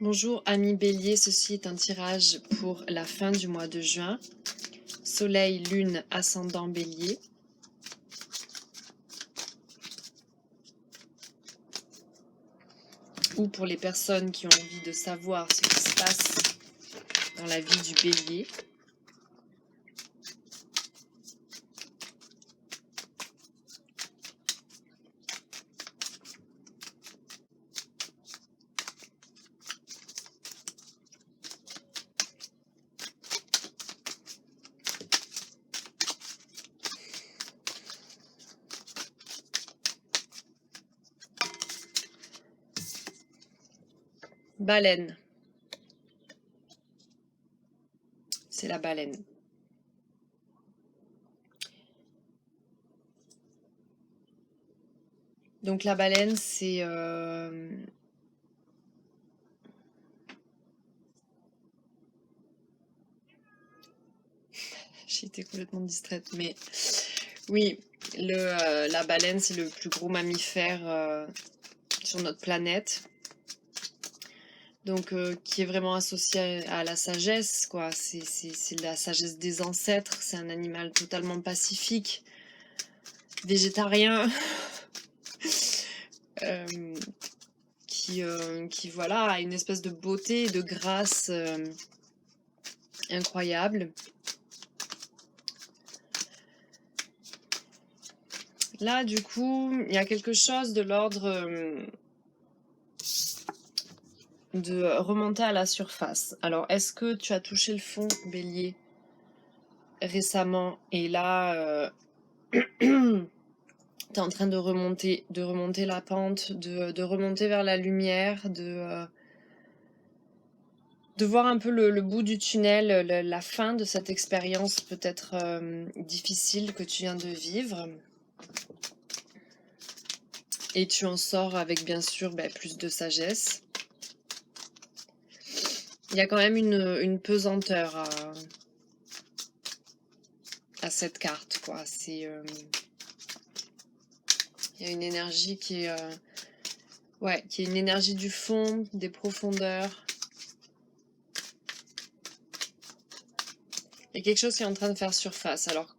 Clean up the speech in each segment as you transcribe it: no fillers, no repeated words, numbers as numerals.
Bonjour amis Bélier, ceci est un tirage pour la fin du mois de juin. Soleil, Lune, ascendant Bélier. Ou pour les personnes qui ont envie de savoir ce qui se passe dans la vie du Bélier. Baleine. C'est la baleine. Donc la baleine, c'est... J'ai été complètement distraite, mais... Oui, la baleine, c'est le plus gros mammifère sur notre planète. Donc, qui est vraiment associé à la sagesse, quoi. C'est la sagesse des ancêtres. C'est un animal totalement pacifique, végétarien, qui voilà, a une espèce de beauté et de grâce incroyable. Là, du coup, il y a quelque chose de l'ordre de remonter à la surface. Alors, est-ce que tu as touché le fond, Bélier, récemment? Et là, tu es en train de remonter la pente, de remonter vers la lumière, de voir un peu le bout du tunnel, la fin de cette expérience peut-être difficile que tu viens de vivre. Et tu en sors avec, bien sûr, plus de sagesse. Il y a quand même une pesanteur à cette carte, quoi. C'est... il y a une énergie qui est... qui est une énergie du fond, des profondeurs. Il y a quelque chose qui est en train de faire surface. Alors,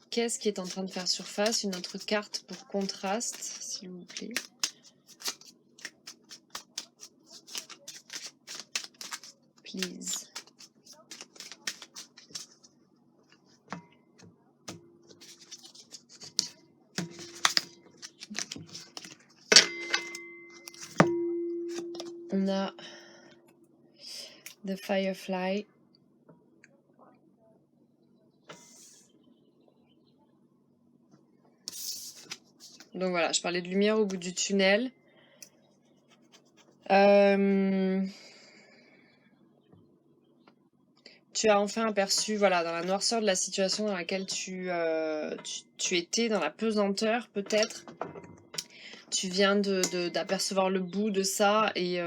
qu'est-ce qui est en train de faire surface? Une autre carte pour contraste, s'il vous plaît. Please. On a The Firefly. Donc voilà, je parlais de lumière au bout du tunnel. Tu as enfin aperçu, voilà, dans la noirceur de la situation dans laquelle tu étais, dans la pesanteur peut-être, tu viens d'apercevoir le bout de ça et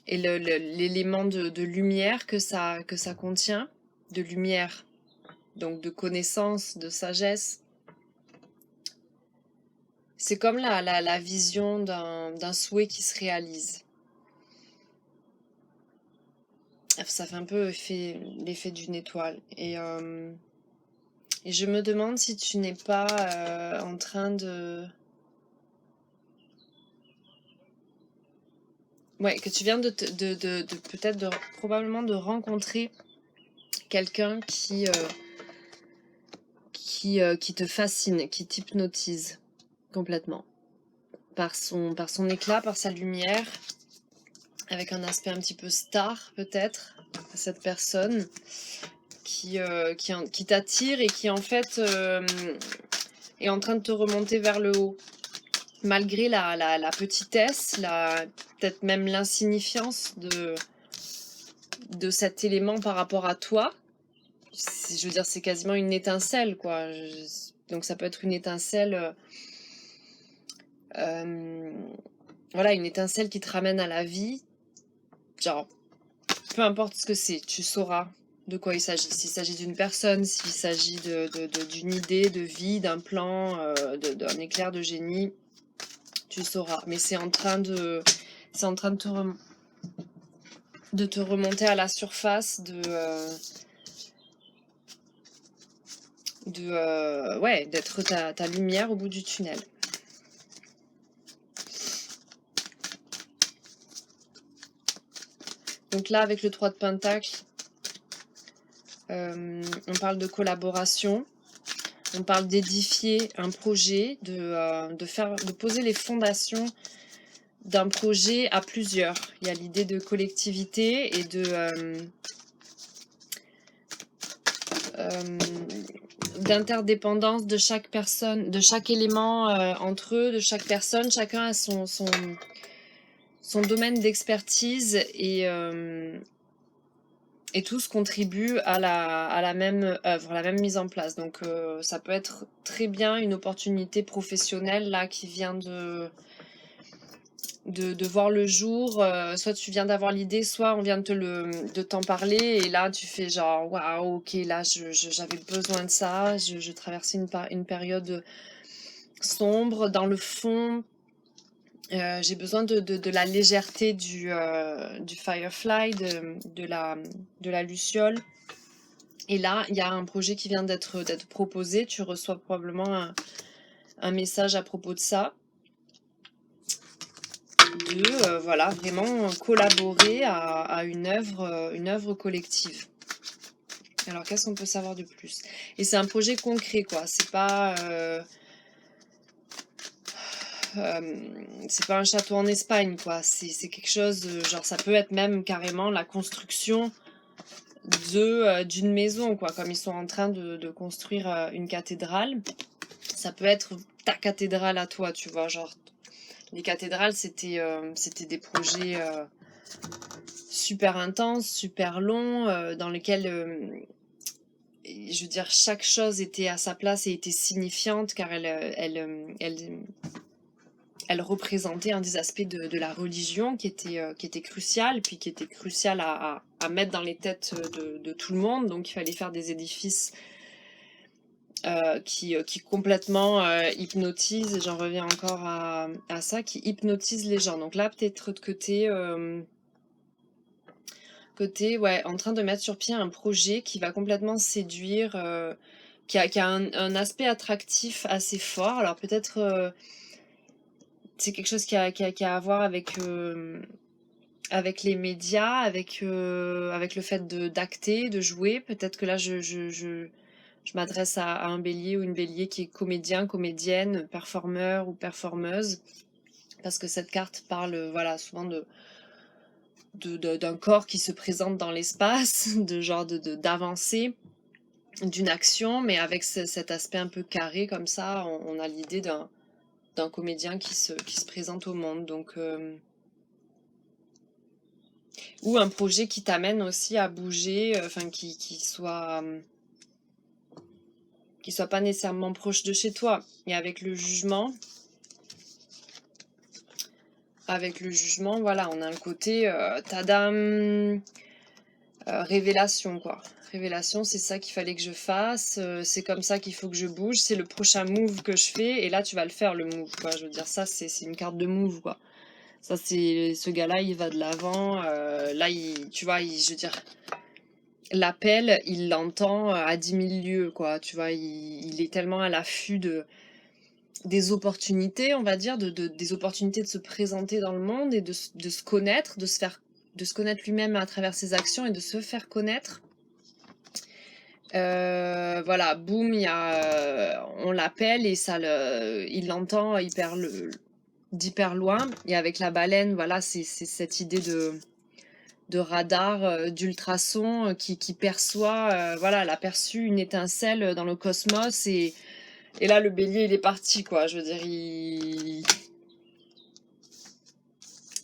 l'élément de lumière que ça contient, de lumière, donc de connaissance, de sagesse. C'est comme la vision d'un souhait qui se réalise. Ça fait un peu l'effet d'une étoile. Et je me demande si tu n'es pas en train de... Ouais, que tu viens peut-être probablement de rencontrer quelqu'un qui te fascine, qui t'hypnotise complètement. Par son éclat, par sa lumière, avec un aspect un petit peu star peut-être, cette personne qui t'attire et qui en fait est en train de te remonter vers le haut. Malgré la petitesse, peut-être même l'insignifiance de cet élément par rapport à toi. Je veux dire, c'est quasiment une étincelle, quoi. Donc ça peut être une étincelle... voilà, une étincelle qui te ramène à la vie. Genre, peu importe ce que c'est, tu sauras de quoi il s'agit. S'il s'agit d'une personne, s'il s'agit d'une idée de vie, d'un plan, d'un éclair de génie, tu sauras. Mais c'est en train de C'est en train de te remonter à la surface, ouais, d'être ta lumière au bout du tunnel. Donc là, avec le 3 de Pentacle, on parle de collaboration, on parle d'édifier un projet, de poser les fondations d'un projet à plusieurs. Il y a l'idée de collectivité et d'interdépendance de chaque personne, de chaque élément entre eux, de chaque personne. Chacun a son domaine d'expertise et tous contribuent à la même œuvre, à la même mise en place. Donc ça peut être très bien une opportunité professionnelle là qui vient de voir le jour. Soit tu viens d'avoir l'idée, soit on vient de t'en parler et là tu fais genre waouh, ok, là j'avais besoin de ça, je traversais une période sombre dans le fond. J'ai besoin de la légèreté du Firefly, de la Luciole. Et là, il y a un projet qui vient d'être proposé. Tu reçois probablement un message à propos de ça. Voilà, vraiment collaborer à une œuvre collective. Alors, qu'est-ce qu'on peut savoir de plus? Et c'est un projet concret, quoi. C'est pas un château en Espagne, quoi. C'est quelque chose, genre, ça peut être même carrément la construction d'une maison, quoi. Comme ils sont en train de construire une cathédrale. Ça peut être ta cathédrale à toi, tu vois. Genre, les cathédrales, c'était des projets super intenses, super longs, dans lesquels, je veux dire, chaque chose était à sa place et était signifiante, car elle représentait un des aspects de la religion qui était crucial, puis qui était crucial à mettre dans les têtes de tout le monde. Donc il fallait faire des édifices qui complètement hypnotisent, j'en reviens encore à ça, qui hypnotisent les gens. Donc là, peut-être que t'es ouais, en train de mettre sur pied un projet qui va complètement séduire, qui a un aspect attractif assez fort. Alors peut-être c'est quelque chose qui a à voir avec les médias, avec le fait d'acter, de jouer. Peut-être que là, je m'adresse à un bélier ou une bélier qui est comédien, comédienne, performeur ou performeuse. Parce que cette carte parle voilà, souvent d'un corps qui se présente dans l'espace, de genre d'avancée, d'une action, mais avec cet aspect un peu carré comme ça, on a l'idée d'un comédien qui se présente au monde. Donc ou un projet qui t'amène aussi à bouger, enfin qui soit pas nécessairement proche de chez toi. Et avec le jugement, voilà, on a un côté tadam, révélation, quoi. Révélation, c'est ça qu'il fallait que je fasse, c'est comme ça qu'il faut que je bouge, c'est le prochain move que je fais, et là tu vas le faire, le move, quoi. Je veux dire, ça c'est une carte de move, quoi. Ça c'est, ce gars-là, il va de l'avant, là, tu vois, je veux dire, l'appel, il l'entend à 10 000 lieues, quoi. Tu vois, il est tellement à l'affût des opportunités, on va dire, des opportunités de se présenter dans le monde et de se connaître, de se connaître lui-même à travers ses actions et de se faire connaître. Voilà, boum, on l'appelle et il l'entend d'hyper loin. Et avec la baleine, voilà, c'est cette idée de radar, d'ultrasons qui perçoit, voilà, elle a perçu une étincelle dans le cosmos et là le bélier il est parti, quoi. Je veux dire,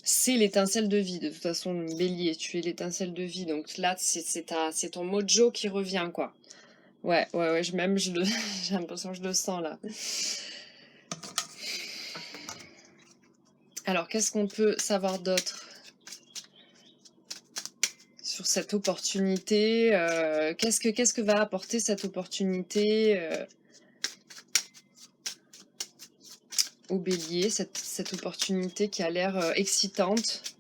c'est l'étincelle de vie, de toute façon, le bélier, tu es l'étincelle de vie, donc là c'est ton mojo qui revient, quoi. Ouais, j'ai l'impression que je le sens là. Alors, qu'est-ce qu'on peut savoir d'autre sur cette opportunité? Qu'est-ce que va apporter cette opportunité? au bélier, cette opportunité qui a l'air excitante,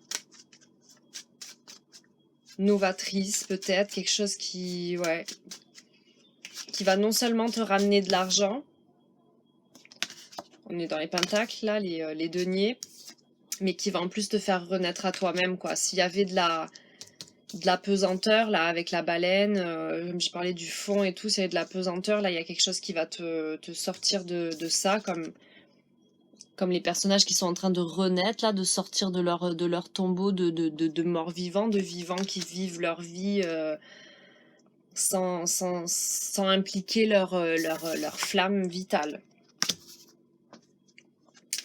novatrice peut-être, quelque chose qui va non seulement te ramener de l'argent, on est dans les pentacles là, les deniers, mais qui va en plus te faire renaître à toi-même, quoi. S'il y avait de la pesanteur là avec la baleine, comme j'ai parlé du fond et tout, s'il y avait de la pesanteur, là il y a quelque chose qui va te sortir de ça, comme les personnages qui sont en train de renaître, là, de sortir de leur tombeau de morts vivants, de vivants qui vivent leur vie sans impliquer leur flamme vitale.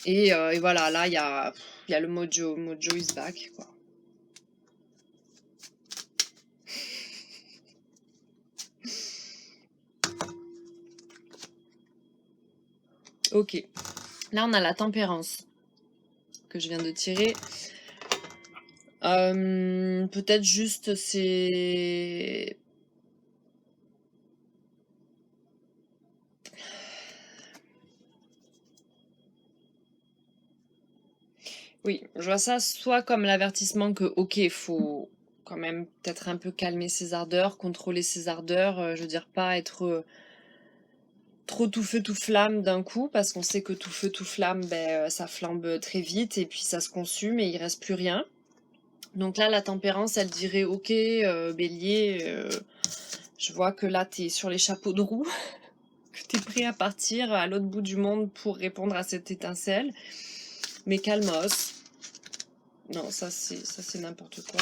Et voilà, là, il y a le mojo. Mojo is back, quoi. Ok. Là, on a la tempérance que je viens de tirer. Peut-être juste, c'est... Oui, je vois ça soit comme l'avertissement que, ok, il faut quand même peut-être un peu calmer ses ardeurs, contrôler ses ardeurs, je veux dire pas être trop tout feu tout flamme d'un coup, parce qu'on sait que tout feu tout flamme, ça flambe très vite et puis ça se consume et il reste plus rien. Donc là, la tempérance, elle dirait, ok, bélier, je vois que là, t'es sur les chapeaux de roue, que t'es prêt à partir à l'autre bout du monde pour répondre à cette étincelle, mais calmos. Non, ça c'est n'importe quoi.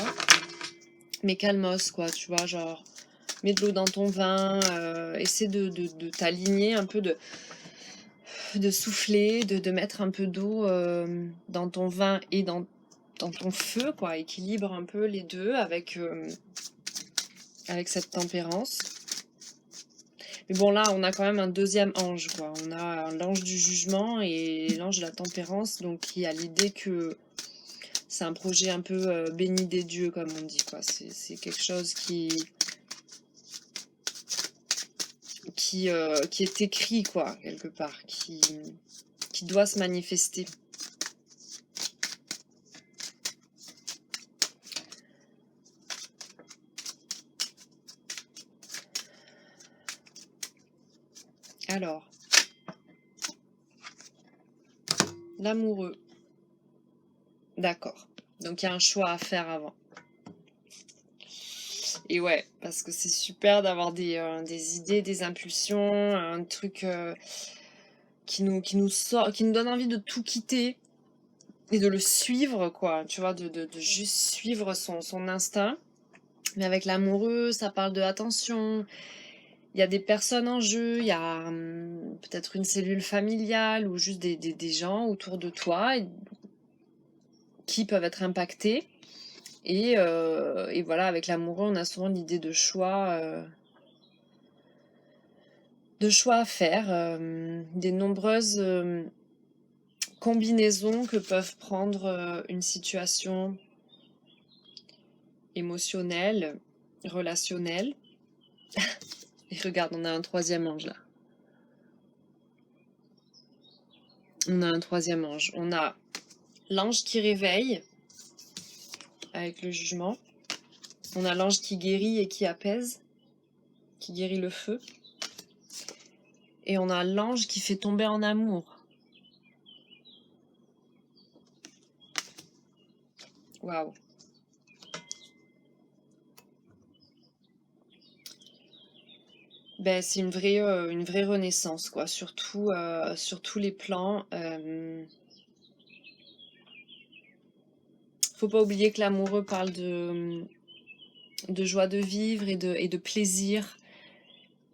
Mais calmos, quoi, tu vois, genre, mets de l'eau dans ton vin, essaie de t'aligner un peu, de souffler, de mettre un peu d'eau dans ton vin et dans ton feu, quoi, équilibre un peu les deux avec cette tempérance. Mais bon, là, on a quand même un deuxième ange, quoi. On a l'ange du jugement et l'ange de la tempérance, donc qui a l'idée que c'est un projet un peu béni des dieux, comme on dit, quoi. C'est quelque chose qui est écrit, quoi, quelque part, qui doit se manifester. Alors, l'amoureux. D'accord. Donc il y a un choix à faire avant. Et ouais, parce que c'est super d'avoir des idées, des impulsions, un truc qui nous donne envie de tout quitter et de le suivre, quoi. Tu vois, de juste suivre son instinct. Mais avec l'amoureux, ça parle de attention. Il y a des personnes en jeu, il y a peut-être une cellule familiale ou juste des gens autour de toi qui peuvent être impactés. Et voilà, avec l'amoureux, on a souvent l'idée de choix à faire, des nombreuses combinaisons que peuvent prendre une situation émotionnelle, relationnelle. Et regarde, on a un troisième ange là. On a un troisième ange. On a l'ange qui réveille avec le jugement. On a l'ange qui guérit et qui apaise, qui guérit le feu. Et on a l'ange qui fait tomber en amour. Waouh. Ben, c'est une vraie renaissance, quoi, surtout sur tous les plans. Faut pas oublier que l'amoureux parle de joie de vivre et de plaisir.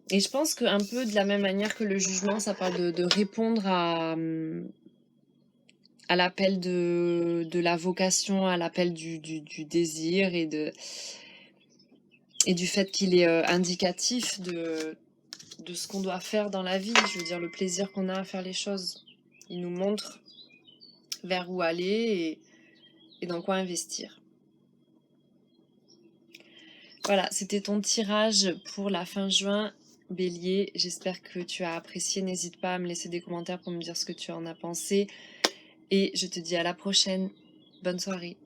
Et je pense qu'un peu de la même manière que le jugement, ça parle de répondre à l'appel de la vocation, à l'appel du désir et du fait qu'il est indicatif de ce qu'on doit faire dans la vie. Je veux dire, le plaisir qu'on a à faire les choses. Il nous montre vers où aller et dans quoi investir. Voilà, c'était ton tirage pour la fin juin Bélier, j'espère que tu as apprécié. N'hésite pas à me laisser des commentaires pour me dire ce que tu en as pensé. Et je te dis à la prochaine. Bonne soirée.